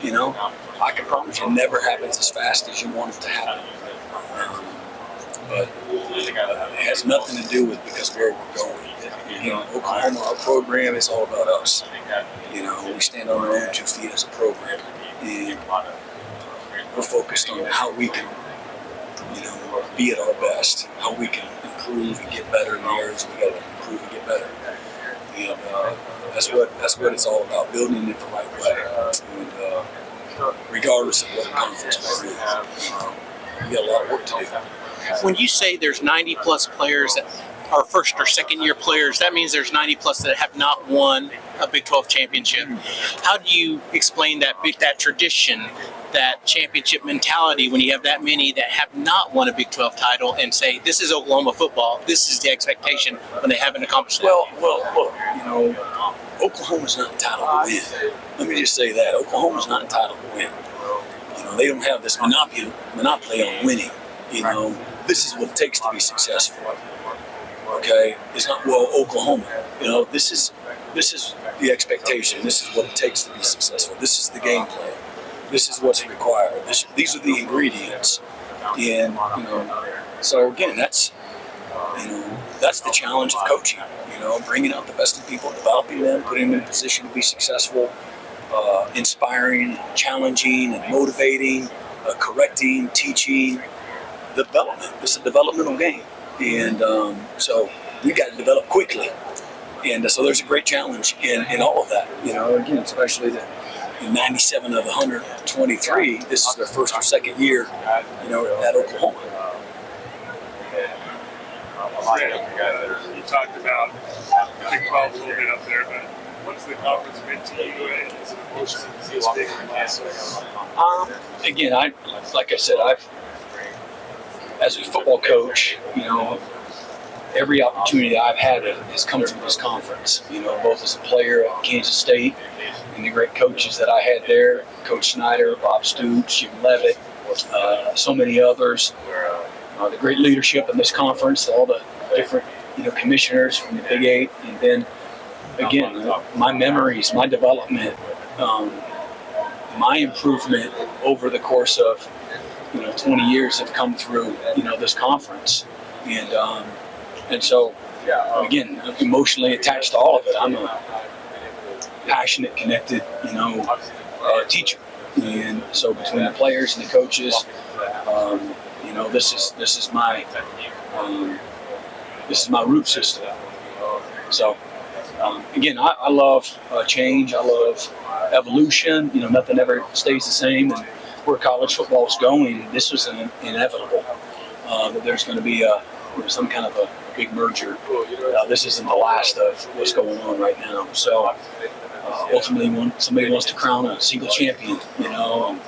You know, I can promise you, it never happens as fast as you want it to happen. But it has nothing to do with because where we're going. You know, Oklahoma, our program is all about us. You know, we stand on our own 2 feet as a program, and we're focused on how we can, you know, be at our best, how we can improve and get better in the areas we got to improve and get better. And that's what it's all about, building it the right way. And regardless of what conference we're in, we got a lot of work to do. When you say there's 90 plus players that are first or second year players, that means there's 90 plus that have not won a Big 12 championship. How do you explain that tradition, that championship mentality when you have that many that have not won a Big 12 title and say, this is Oklahoma football, this is the expectation when they haven't accomplished that? Well, look, you know, Oklahoma's not entitled to win. Let me just say that. Oklahoma's not entitled to win. You know, they don't have this monopoly on winning. You know, this is what it takes to be successful. Okay, it's not Oklahoma. You know, this is the expectation. This is what it takes to be successful. This is the game plan. This is what's required. These are the ingredients. And you know, so again, that's the challenge of coaching. You know, bringing out the best in people, developing them, putting them in a position to be successful, inspiring, challenging, and motivating, correcting, teaching. Development. It's a developmental game, and so we got to develop quickly, and so there's a great challenge in all of that. You know, again, especially that 97 of the 123, this is their first or second year, you know, at Oklahoma. You talked about Big 12 a little bit up there, but what's the conference meant to you? Is it emotional? Is it big? Again, like I said, as a football coach, you know, every opportunity I've had has come through this conference. You know, both as a player at Kansas State and the great coaches that I had there, Coach Snyder, Bob Stoops, Jim Levitt, so many others. The great leadership in this conference, all the different, you know, commissioners from the Big 8, and then again, my memories, my development, my improvement over the course of 20 years have come through, this conference. And so, again, I'm emotionally attached to all of it. I'm a passionate, connected, teacher. And so between the players and the coaches, this is my root system. So, again, I love change. I love evolution. Nothing ever stays the same. And where college football is going, this was inevitable. That there's going to be some kind of a big merger. This isn't the last of what's going on right now. So ultimately, when somebody wants to crown a single champion, and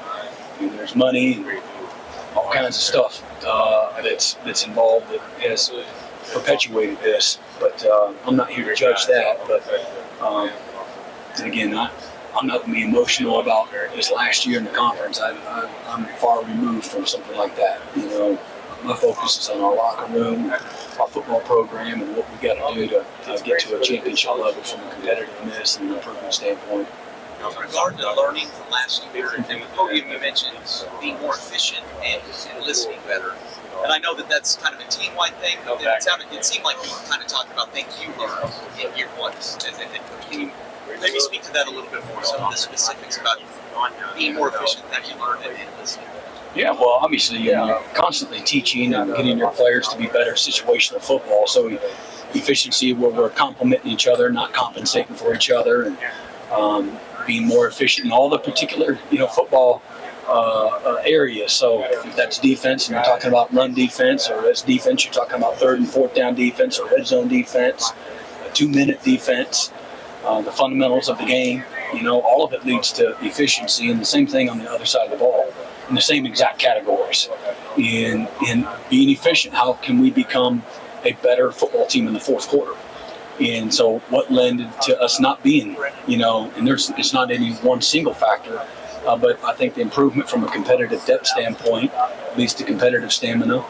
there's money and all kinds of stuff that's involved that has perpetuated this. But I'm not here to judge that. But again, I'm not going to be emotional about this last year in the conference. I'm far removed from something like that. My focus is on our locker room, our football program, and what we got to do to get to a championship level from a competitiveness and improvement standpoint. With regard to learning from last year, and the podium you mentioned being more efficient and listening better. And I know that that's kind of a team-wide thing, but it seemed like you were kind of talking about things you learned in year one. Can you maybe speak to that a little bit more, some of the specifics about being more efficient than you learned and listening? Yeah, well, obviously, constantly teaching and getting your players to be better situational football. So efficiency where we're complementing each other, not compensating for each other, and being more efficient in all the particular, football areas. So if that's defense and you're talking about run defense, or that's defense, you're talking about third and fourth down defense, or red zone defense, a 2-minute defense, the fundamentals of the game, all of it leads to efficiency, and the same thing on the other side of the ball. In the same exact categories. In being efficient, how can we become a better football team in the fourth quarter? And so what led to us not being, and it's not any one single factor, but I think the improvement from a competitive depth standpoint leads to competitive stamina,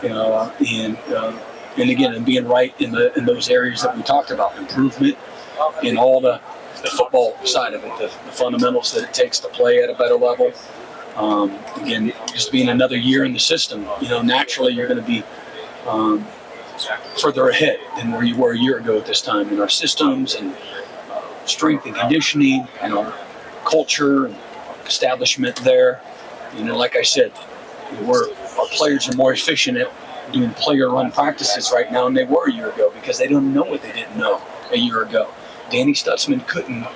and again, and being right in those areas that we talked about, improvement in all the the football side of it, the fundamentals that it takes to play at a better level. Again, just being another year in the system, naturally you're going to be further ahead than where you were a year ago at this time in our systems and strength and conditioning and our culture and establishment there. Like I said, our players are more efficient at doing player-run practices right now than they were a year ago because they don't know what they didn't know a year ago. Danny Stutzman couldn't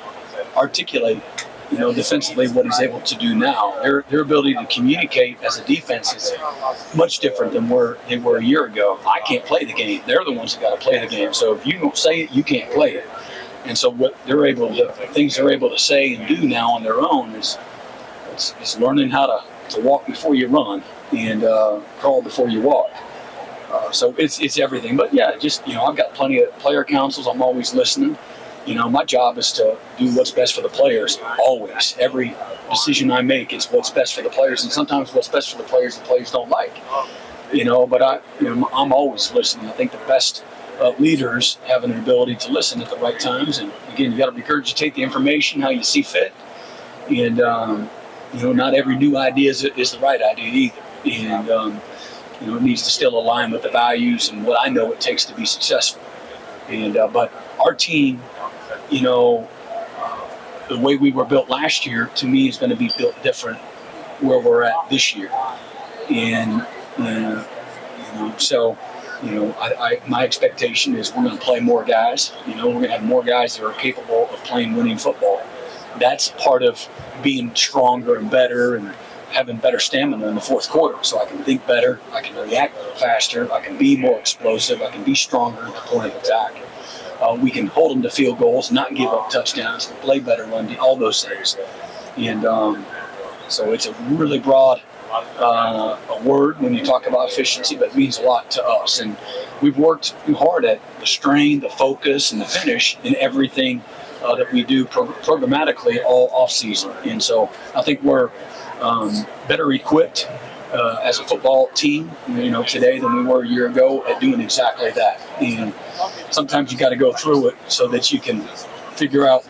articulate, defensively what he's able to do now. Their ability to communicate as a defense is much different than where they were a year ago. I can't play the game. They're the ones that got to play the game. So if you don't say it, you can't play it. And so things they're able to say and do now on their own is learning how to walk before you run and crawl before you walk. So it's everything. But yeah, I've got plenty of player councils. I'm always listening. My job is to do what's best for the players, always. Every decision I make, it's what's best for the players. And sometimes what's best for the players don't like. But I'm always listening. I think the best leaders have an ability to listen at the right times. And again, you got to regurgitate the information how you see fit. And, not every new idea is the right idea either. And, it needs to still align with the values and what I know it takes to be successful. And, but our team, the way we were built last year, to me, is going to be built different where we're at this year. And, my expectation is we're going to play more guys. We're going to have more guys that are capable of playing winning football. That's part of being stronger and better and having better stamina in the fourth quarter. So I can think better, I can react faster, I can be more explosive, I can be stronger at the point of attack. We can hold them to field goals, not give up touchdowns, play better run, all those things. And so it's a really broad a word when you talk about efficiency, but it means a lot to us. And we've worked hard at the strain, the focus, and the finish in everything that we do programmatically all off season. And so I think we're better equipped as a football team, today than we were a year ago at doing exactly that. And sometimes you got to go through it so that you can figure out,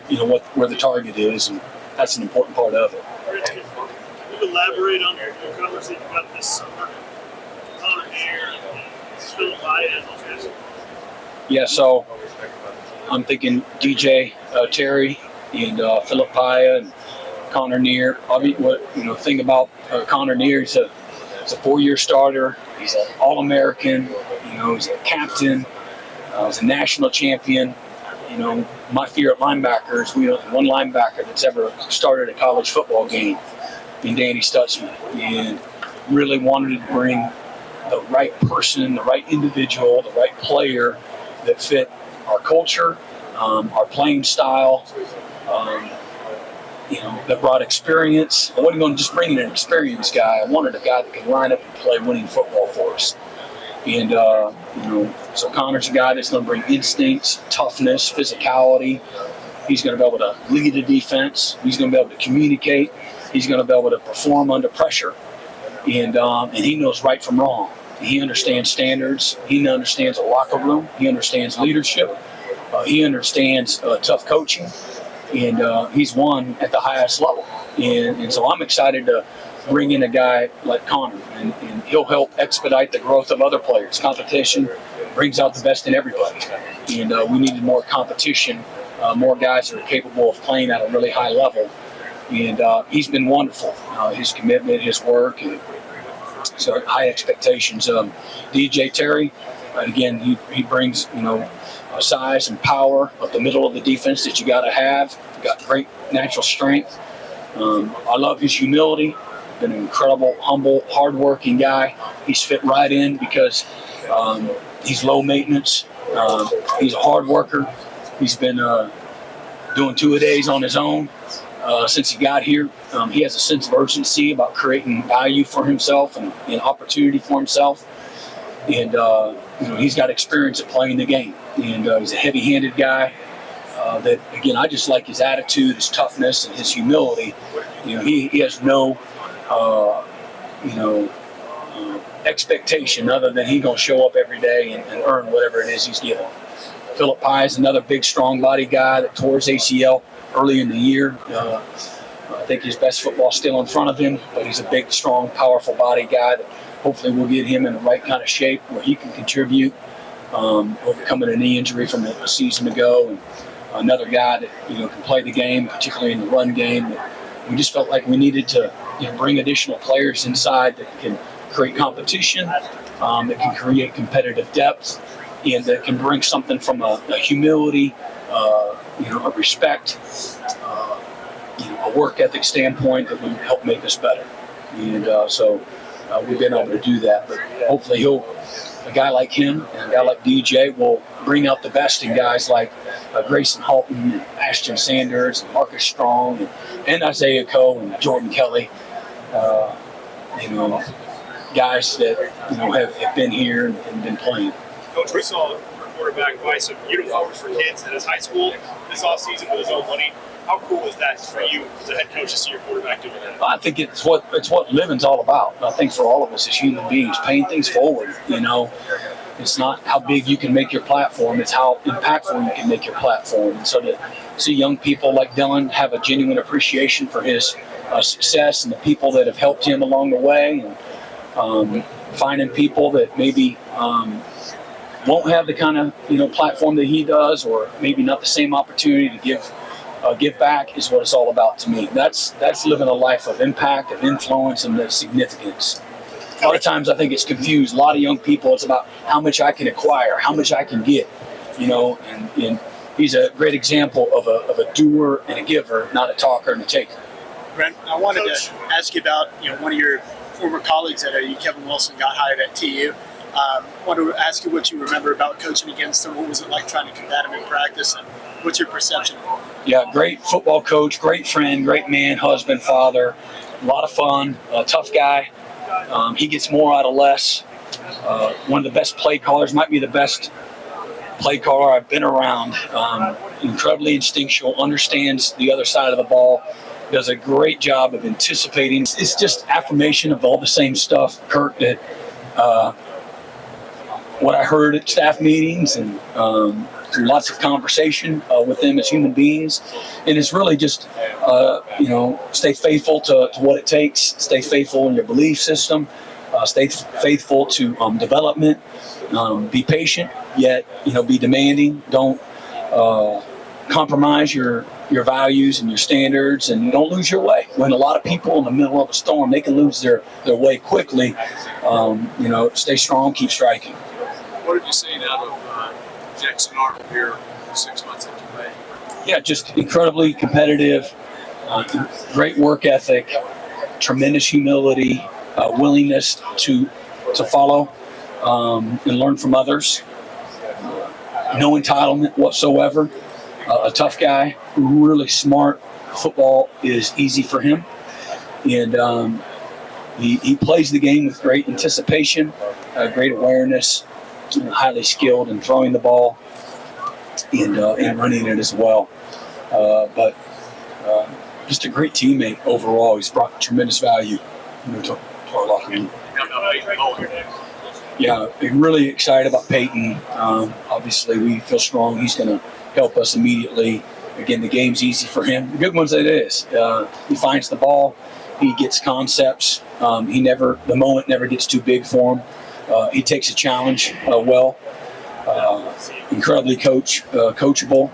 where the target is, and that's an important part of it. Can you elaborate on the colors that you got this summer? Connor here, Philip Paya, those guys. Yeah, so I'm thinking DJ Terry and Philip Paya and Connor Neer. Thing about Connor Neer, he's a 4-year starter. He's an All-American. He's a captain. He's a national champion. My favorite linebacker is one linebacker that's ever started a college football game in Danny Stutzman, and really wanted to bring the right person, the right individual, the right player that fit our culture, our playing style, that brought experience. I wasn't going to just bring in an experienced guy. I wanted a guy that could line up and play winning football for us. And, so Connor's a guy that's going to bring instincts, toughness, physicality. He's going to be able to lead the defense. He's going to be able to communicate. He's going to be able to perform under pressure. And he knows right from wrong. He understands standards. He understands a locker room. He understands leadership. He understands tough coaching. And he's won at the highest level. And so I'm excited to bring in a guy like Connor, and he'll help expedite the growth of other players. Competition brings out the best in everybody. And we needed more competition, more guys that are capable of playing at a really high level. And he's been wonderful. His commitment, his work, and so high expectations. DJ Terry, again, he brings, size and power up the middle of the defense that you got to have. Got great natural strength. I love his humility. Been an incredible, humble, hardworking guy. He's fit right in because he's low maintenance. He's a hard worker. He's been doing 2-a-days on his own since he got here. He has a sense of urgency about creating value for himself and opportunity for himself. And he's got experience at playing the game. And he's a heavy-handed guy. That again, I just like his attitude, his toughness, and his humility. He has no expectation other than he's going to show up every day and earn whatever it is he's given. Philip Pye is another big, strong body guy that tore his ACL early in the year. I think his best football is still in front of him, but he's a big, strong, powerful body guy that hopefully will get him in the right kind of shape where he can contribute, overcoming a knee injury from a season ago, and another guy that can play the game, particularly in the run game. We just felt like we needed to bring additional players inside that can create competition, that can create competitive depth, and that can bring something from a humility, a respect, a work ethic standpoint that would help make us better. And so we've been able to do that. But hopefully a guy like him and a guy like DJ will bring out the best in guys like Grayson Halton and Ashton Sanders and Marcus Strong and Isaiah Coe and Jordan Kelly. Guys that have been here and been playing. Coach, we saw your quarterback buy some uniforms for kids at his high school this offseason with his own money. How cool is that for you as a head coach to see your quarterback doing that? I think it's what living's all about. I think for all of us as human beings, paying things forward. It's not how big you can make your platform; it's how impactful you can make your platform. And so to see young people like Dylan have a genuine appreciation for his success and the people that have helped him along the way, and finding people that maybe won't have the kind of platform that he does, or maybe not the same opportunity to give back, is what it's all about to me. That's living a life of impact, of influence, and of significance. A lot of times I think it's confused. A lot of young people, it's about how much I can acquire, how much I can get, and he's a great example of a doer and a giver, not a talker and a taker. Brent, I wanted to ask you about one of your former colleagues at OU, Kevin Wilson, got hired at TU. Wanted to ask you what you remember about coaching against him. What was it like trying to combat him in practice, and what's your perception of him? Yeah, great football coach, great friend, great man, husband, father, a lot of fun, tough guy. He gets more out of less. One of the best play callers, might be the best play caller I've been around. Incredibly instinctual, understands the other side of the ball, does a great job of anticipating. It's just affirmation of all the same stuff, Kurt, that what I heard at staff meetings and through lots of conversation with them as human beings. And it's really just, stay faithful to what it takes, stay faithful in your belief system, stay faithful to development, be patient, yet, be demanding. Don't compromise your values and your standards, and don't lose your way. When a lot of people in the middle of a storm, they can lose their way quickly. Stay strong, keep striking. What have you seen out of Jackson Arnold here 6 months into May? Yeah, just incredibly competitive, great work ethic, tremendous humility, willingness to follow and learn from others. No entitlement whatsoever. A tough guy, really smart. Football is easy for him, and he plays the game with great anticipation, great awareness, highly skilled in throwing the ball and running it as well. But just a great teammate overall. He's brought tremendous value to our locker room. Yeah, I'm really excited about Peyton. Obviously, we feel strong he's going to help us immediately. Again, the game's easy for him. The good ones it is. He finds the ball. He gets concepts. The moment never gets too big for him. He takes a challenge well. Incredibly coachable.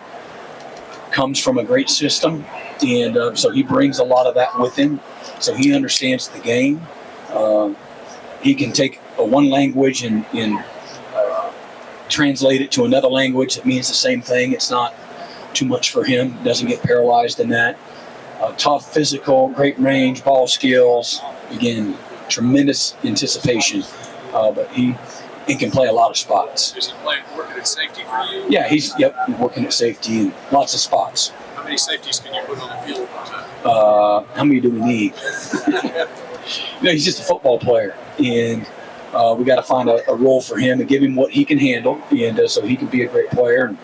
Comes from a great system, and so he brings a lot of that with him. So he understands the game. He can take one language and translate it to another language that means the same thing. It's not too much for him. Doesn't get paralyzed in that. Tough, physical, great range, ball skills. Again, tremendous anticipation. But he can play a lot of spots. Is he working at safety for you? Yeah, he's working at safety in lots of spots. How many safeties can you put on the field at one time? How many do we need? He's just a football player, and we got to find a role for him and give him what he can handle, and so he can be a great player. And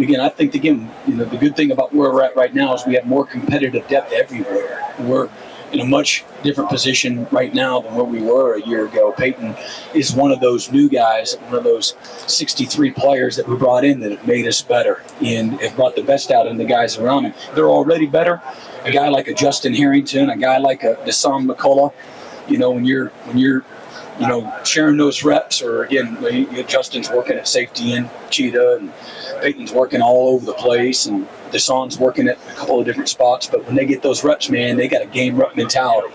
again, I think the good thing about where we're at right now is we have more competitive depth everywhere. We're in a much different position right now than where we were a year ago. Peyton is one of those new guys, one of those 63 players that we brought in that have made us better and have brought the best out in the guys around him. They're already better. A guy like a Justin Harrington, a guy like a Deshaun McCullough, when you're sharing those reps, or again, Justin's working at safety in Cheetah, and Peyton's working all over the place, and Deshaun's working at a couple of different spots. But when they get those reps, man, they got a game rep mentality.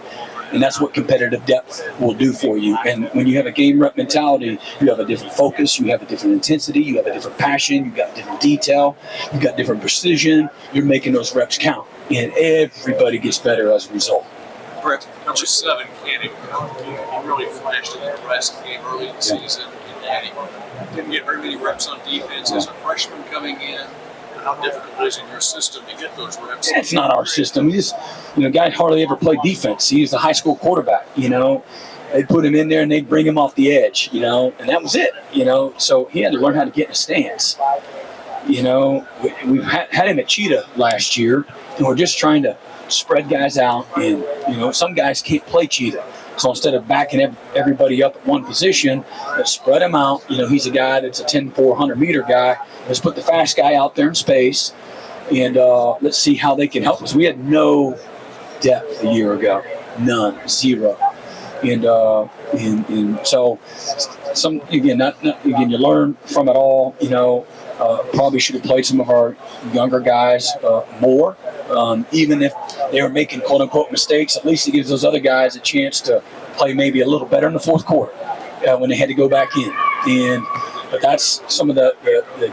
And that's what competitive depth will do for you. And when you have a game rep mentality, you have a different focus, you have a different intensity, you have a different passion, you got different detail, you got different precision. You're making those reps count. And everybody gets better as a result. Brent, number 7, Canning, he really flashed in the Nebraska game early in the season. And he didn't get very many reps on defense as a freshman coming in. How difficult it is in your system to get those reps? It's not our system. He just, guy hardly ever played defense. He was a high school quarterback, They'd put him in there and they'd bring him off the edge, and that was it, So he had to learn how to get in a stance. We've had him at Cheetah last year, and we're just trying to spread guys out. And, some guys can't play Cheetah. So instead of backing everybody up at one position, let's spread him out. He's a guy that's a 10-400 meter guy. Let's put the fast guy out there in space, and let's see how they can help us. We had no depth a year ago, none, zero, and so you learn from it all. Probably should have played some of our younger guys more. Even if they were making quote-unquote mistakes, at least it gives those other guys a chance to play maybe a little better in the fourth quarter when they had to go back in. But that's some of the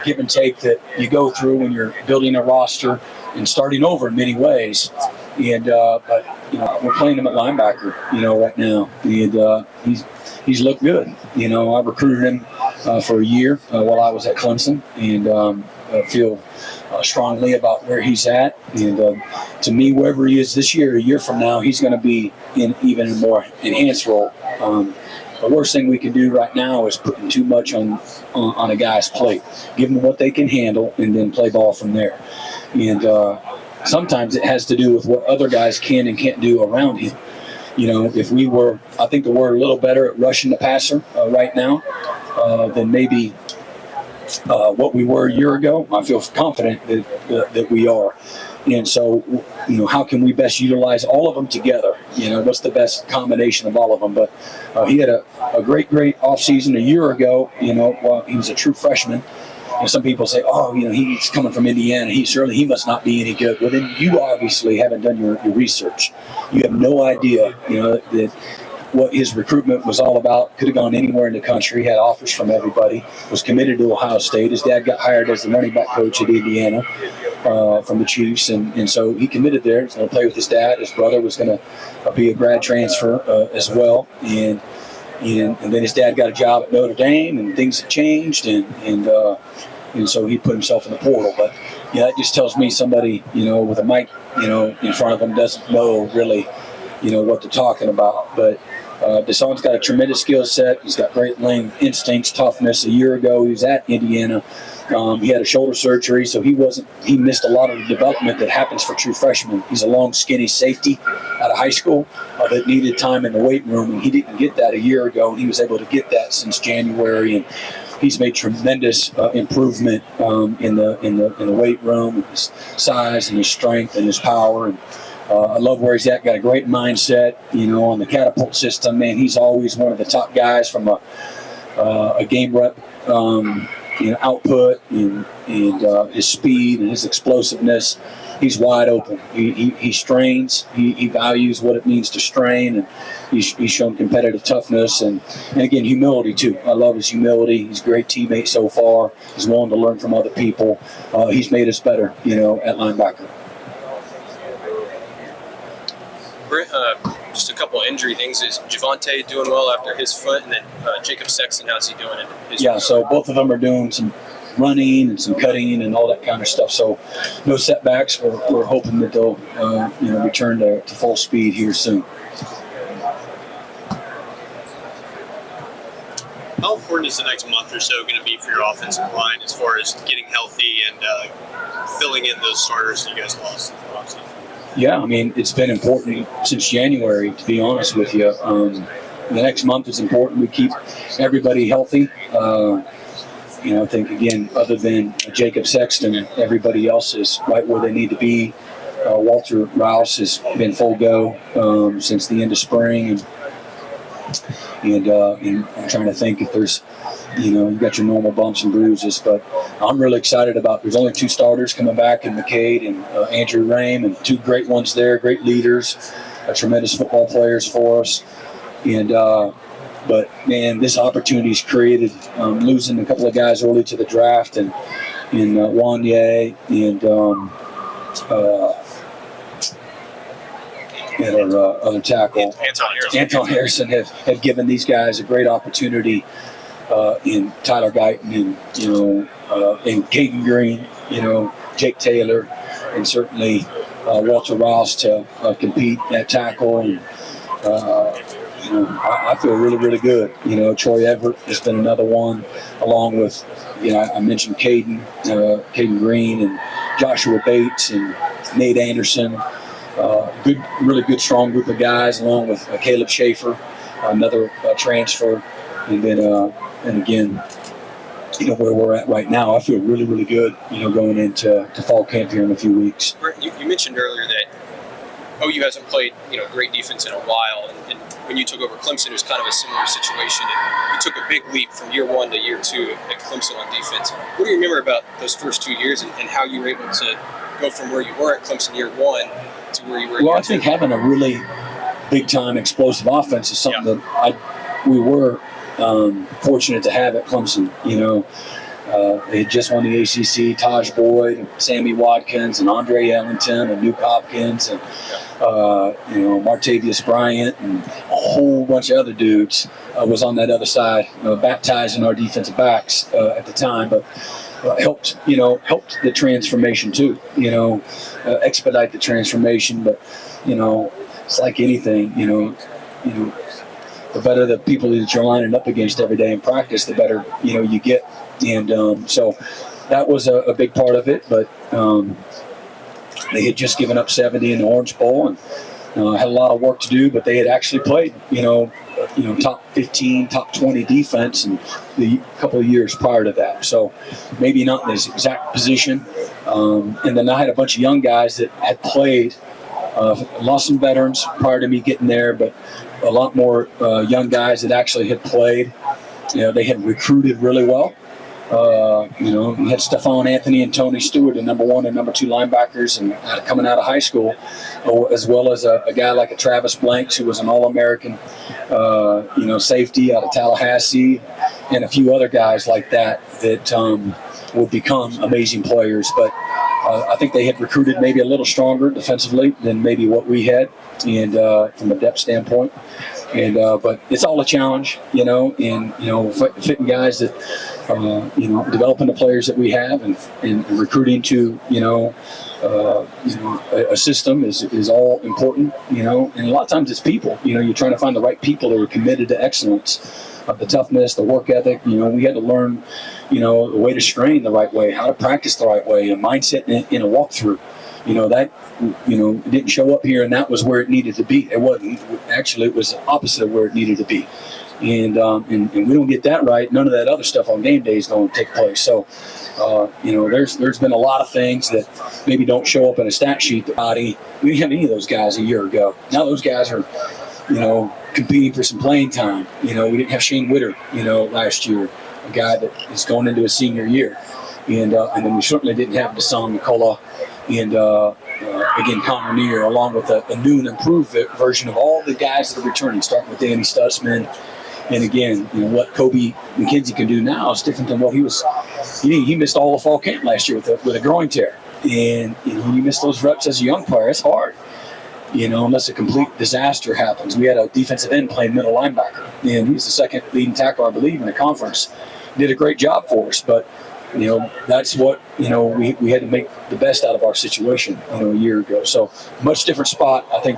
give and take that you go through when you're building a roster and starting over in many ways. And but we're playing him at linebacker, right now, and he's looked good. I recruited him for a year while I was at Clemson, and I feel strongly about where he's at. And to me, wherever he is this year, a year from now, he's going to be in even a more enhanced role. The worst thing we can do right now is putting too much on a guy's plate. Give them what they can handle, and then play ball from there. And sometimes it has to do with what other guys can and can't do around him. If I think that we're a little better at rushing the passer right now than maybe what we were a year ago. I feel confident that we are. And so, how can we best utilize all of them together? What's the best combination of all of them? But he had a great offseason a year ago, while he was a true freshman. And some people say, he's coming from Indiana. He must not be any good. Well, then you obviously haven't done your research. You have no idea, that what his recruitment was all about. Could have gone anywhere in the country, had offers from everybody, was committed to Ohio State. His dad got hired as the running back coach at Indiana from the Chiefs, and so he committed there. He's going to play with his dad. His brother was going to be a grad transfer as well, and then his dad got a job at Notre Dame, and things had changed, and so he put himself in the portal. But that just tells me somebody with a mic in front of him doesn't know really what they're talking about. But Deshaun's got a tremendous skill set. He's got great lane instincts, toughness. A year ago, he was at Indiana. He had a shoulder surgery, so he missed a lot of the development that happens for true freshmen. He's a long, skinny safety out of high school that needed time in the weight room, and he didn't get that a year ago, and he was able to get that since January. And he's made tremendous improvement in the weight room, and his size and his strength and his power. And I love where he's at. Got a great mindset, on the catapult system. Man, he's always one of the top guys from a game rep output and his speed and his explosiveness. He's wide open. He strains. He values what it means to strain, and he's shown competitive toughness and again humility too. I love his humility. He's a great teammate so far. He's willing to learn from other people. He's made us better, at linebacker. Brent, just a couple of injury things. Is Javonte doing well after his foot, and then Jacob Sexton, how's he doing? So both of them are doing some running and some cutting and all that kind of stuff. So no setbacks. We're hoping that they'll return to full speed here soon. How important is the next month or so going to be for your offensive line as far as getting healthy and filling in those starters you guys lost? Yeah, I mean, it's been important since January, to be honest with you. The next month is important. We keep everybody healthy. I think, again, other than Jacob Sexton, everybody else is right where they need to be. Walter Rouse has been full go since the end of spring. And I'm trying to think if there's, you got your normal bumps and bruises. But I'm really excited about, there's only 2 starters coming back in McCade and Andrew Rame, and 2 great ones there, great leaders, tremendous football players for us. And but man, this opportunity's created. Losing a couple of guys early to the draft, and Wanye and our other tackle, Anton Harrison, have given these guys a great opportunity. In Tyler Guyton and Caden Green, Jake Taylor, and certainly Walter Rouse to compete at tackle. And I feel really, really good. Troy Everett has been another one, along with, I mentioned Caden Green and Joshua Bates and Nate Anderson. Really good, strong group of guys, along with Caleb Schaefer, another transfer. And then, and again, where we're at right now, I feel really, really good, going into fall camp here in a few weeks. Brent, you mentioned earlier that OU hasn't played, great defense in a while, and when you took over Clemson, it was kind of a similar situation, and you took a big leap from year 1 to year 2 at Clemson on defense. What do you remember about those first 2 years and how you were able to go from where you were at Clemson year 1 to where you were? Well, I think having a really big-time explosive offense is something that we were fortunate to have at Clemson. They had just won the ACC. Taj Boyd, and Sammy Watkins, and Andre Ellington, and Nuke Hopkins, and Martavius Bryant, and a whole bunch of other dudes was on that other side, baptizing our defensive backs at the time, but helped the transformation too. Expedite the transformation, but it's like anything. The better the people that you're lining up against every day in practice, the better you get. And so that was a big part of it. But they had just given up 70 in the Orange Bowl and had a lot of work to do. But they had actually played, top 15, top 20 defense in the couple of years prior to that. So maybe not in this exact position. And then I had a bunch of young guys that had played. Lost some veterans prior to me getting there, but a lot more young guys that actually had played. They had recruited really well. You had Stephon Anthony and Tony Stewart, the number 1 and number 2 linebackers, and coming out of high school, as well as a guy like a Travis Blanks, who was an All-American, safety out of Tallahassee, and a few other guys like that would become amazing players. But I think they had recruited maybe a little stronger defensively than maybe what we had, and from a depth standpoint. And but it's all a challenge, fitting guys that, developing the players that we have, and recruiting to, a system is all important, and a lot of times it's people. You're trying to find the right people that are committed to excellence. The toughness, the work ethic. We had to learn, the way to strain the right way, how to practice the right way, a mindset in a walkthrough. That didn't show up here, and that was where it needed to be. It wasn't. Actually, it was the opposite of where it needed to be. And we don't get that right, none of that other stuff on game day is going to take place. So, there's been a lot of things that maybe don't show up in a stat sheet. We didn't have any of those guys a year ago. Now those guys are, competing for some playing time. We didn't have Shane Witter, last year, a guy that is going into his senior year. And then we certainly didn't have Deshaun McCullough and, again, Connor Neer, along with a new and improved version of all the guys that are returning, starting with Danny Stutzman. And again, what Kobe McKenzie can do now is different than what he was. He missed all of fall camp last year with a groin tear. And, when you miss those reps as a young player, it's hard. Unless a complete disaster happens. We had a defensive end playing middle linebacker, and he's the second leading tackler, I believe, in the conference. Did a great job for us, but that's what we had to make the best out of our situation a year ago. So much different spot. I think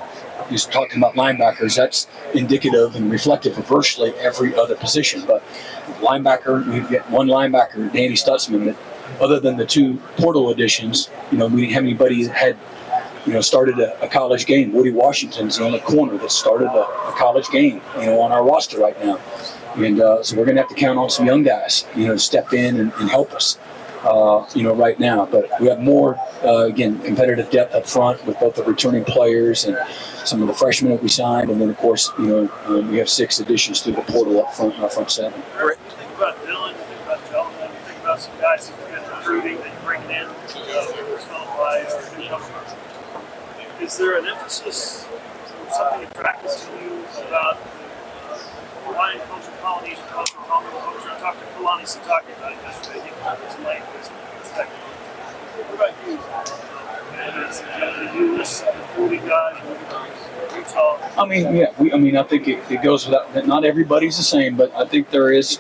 just talking about linebackers, that's indicative and reflective of virtually every other position. But linebacker, we've got one linebacker, Danny Stutzman, that other than the 2 portal additions, we didn't have anybody that had started a college game. Woody Washington's the only corner that started a college game, on our roster right now. And so we're going to have to count on some young guys, to step in and help us, right now. But we have more, again, competitive depth up front with both the returning players and some of the freshmen that we signed. And then, of course, we have 6 additions through the portal up front in our front 7. Think about Dylan, think about Jonathan, think about some guys that you're recruiting that you're bringing in. Is there an emphasis, something in practice to you about Hawaiian culture, Polynesian culture, Tongan culture? I talked to Kalani Sitake about it yesterday. He called his language perspective. What about you? And do you listen to 40 guys in Utah? I think it goes without that. Not everybody's the same, but I think there is,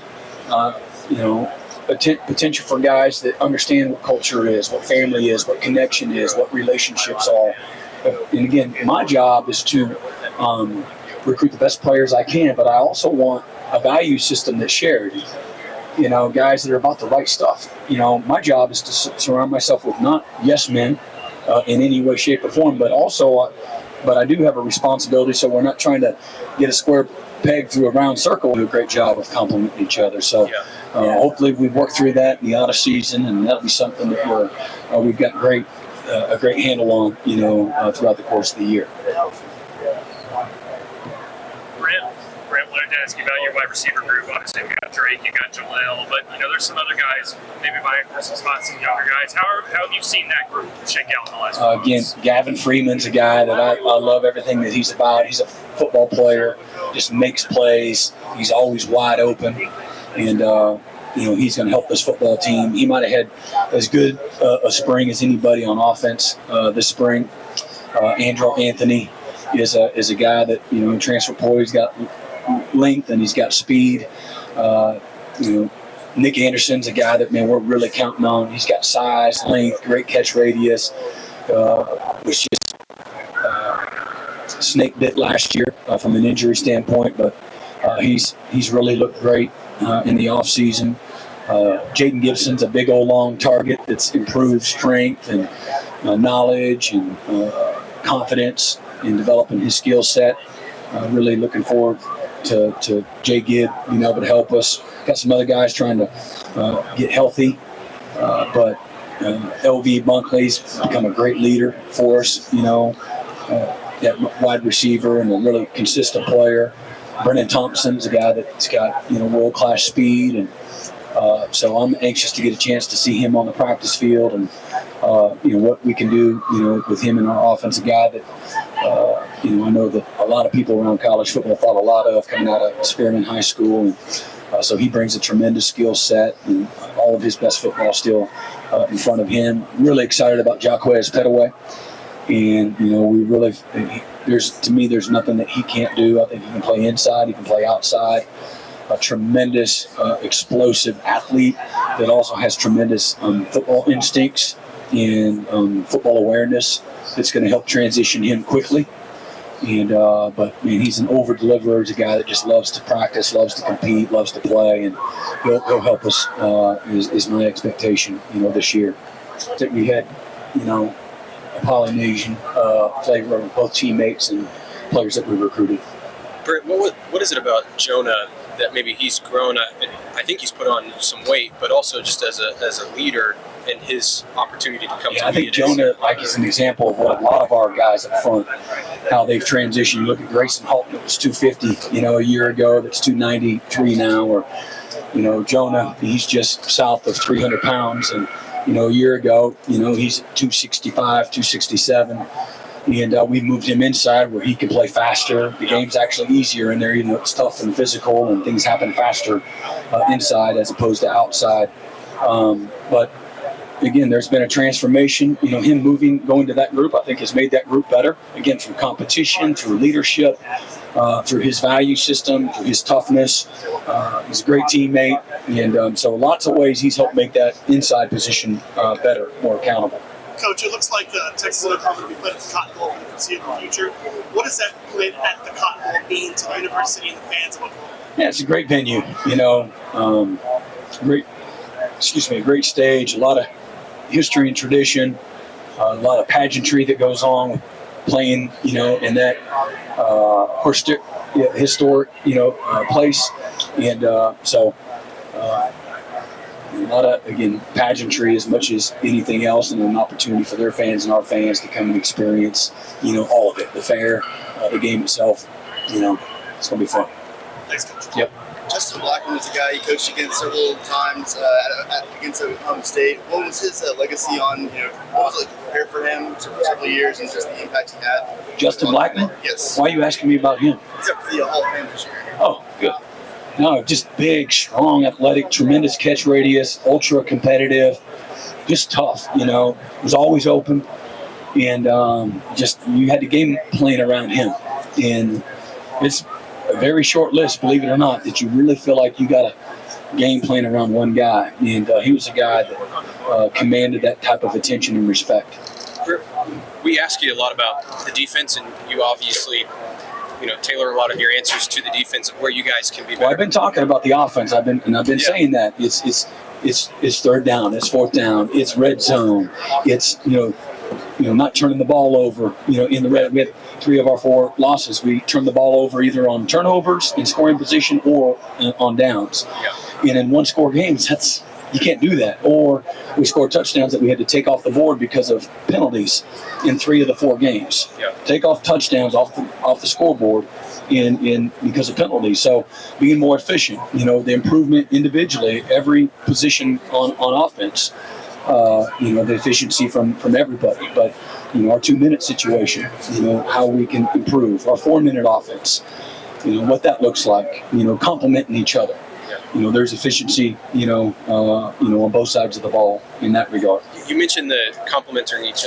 potential for guys that understand what culture is, what family is, what connection is, what relationships are. And again, my job is to recruit the best players I can, but I also want a value system that's shared. Guys that are about the right stuff. My job is to surround myself with not yes men in any way, shape, or form, but also, but I do have a responsibility. So we're not trying to get a square peg through a round circle. We do a great job of complementing each other. So hopefully we work through that in the out of season, and that'll be something that we've got a great handle on, throughout the course of the year. Brent, wanted to ask you about your wide receiver group. Obviously, you got Drake, you got Jaleel, but there's some other guys, maybe vying for some spots, some younger guys. How have you seen that group shake out in the last few months? Again, Gavin Freeman's a guy that I love everything that he's about. He's a football player, just makes plays. He's always wide open, and he's going to help this football team. He might have had as good a spring as anybody on offense this spring. Andrew Anthony is a guy that in transfer portal, he's got length and he's got speed. Nick Anderson's a guy that we're really counting on. He's got size, length, great catch radius. Was just snake bit last year from an injury standpoint, but he's really looked great in the off season. Jaden Gibson's a big old long target that's improved strength and knowledge and confidence in developing his skill set. Really looking forward to Jay Gibb being able to help us. Got some other guys trying to get healthy, but LV Bunkley's become a great leader for us, that wide receiver and a really consistent player. Brennan Thompson's a guy that's got, world-class speed, and so I'm anxious to get a chance to see him on the practice field and, what we can do, with him in our offense. A guy that, I know that a lot of people around college football thought a lot of coming out of Spearman High School. And so he brings a tremendous skill set, and all of his best football still in front of him. Really excited about Jacquez Petaway. And, we really, there's nothing that he can't do. I think he can play inside, he can play outside. A tremendous, explosive athlete that also has tremendous football instincts and football awareness that's going to help transition him quickly. And but he's an over-deliverer. He's a guy that just loves to practice, loves to compete, loves to play, and he'll help us. Is my expectation, this year. That we had, a Polynesian flavor of both teammates and players that we recruited. Brent, what is it about Jonah that maybe he's grown? I think he's put on some weight, but also just as a leader and his opportunity to come to I think Jonah, is an example of what a lot of our guys up front, how they've transitioned. Look at Grayson Halton, that was 250, a year ago. That's 293 now. Or, Jonah, he's just south of 300 pounds. And, a year ago, he's 265, 267. And we moved him inside where he can play faster. The game's actually easier in there. It's tough and physical, and things happen faster inside as opposed to outside. But again, there's been a transformation. Him going to that group, I think, has made that group better. Again, through competition, through leadership, through his value system, through his toughness. He's a great teammate, and so lots of ways he's helped make that inside position better, more accountable. Coach, it looks like Texas Oklahoma will be playing at the Cotton Bowl in the foreseeable future. What does that play at the Cotton Bowl mean to the university and the fans of Oklahoma? Yeah, it's a great venue. A great stage, a lot of history and tradition. a lot of pageantry that goes on with playing, in that historic, place, and so. A lot of, again, pageantry as much as anything else, and an opportunity for their fans and our fans to come and experience, all of it, the fair, the game itself. It's going to be fun. Thanks, Coach. Yep. Justin Blackman was a guy you coached against several times against Oklahoma State. What was his legacy on, what was it like to prepare for him for several years and just the impact he had? Justin Blackman? Yes. Why are you asking me about him? Except for the Hall of Fame this year. Oh, good. No, just big, strong, athletic, tremendous catch radius, ultra competitive, just tough, was always open. And you had the game playing around him. And it's a very short list, believe it or not, that you really feel like you got a game playing around one guy. And he was a guy that commanded that type of attention and respect. We ask you a lot about the defense, and you obviously tailor a lot of your answers to the defense and where you guys can be better. Well, I've been talking about the offense. I've been saying that it's third down, it's fourth down, it's red zone, it's not turning the ball over. In the red, we had 3 of our 4 losses. We turned the ball over either on turnovers in scoring position or on downs. Yeah. And in one-score games, you can't do that. Or we scored touchdowns that we had to take off the board because of penalties in 3 of the 4 games. Yeah. Take off touchdowns off the scoreboard in because of penalties. So being more efficient, the improvement individually, every position on offense, the efficiency from everybody. But our 2-minute situation, how we can improve our 4-minute offense, what that looks like, complementing each other. There's efficiency, on both sides of the ball in that regard. You mentioned the complementing each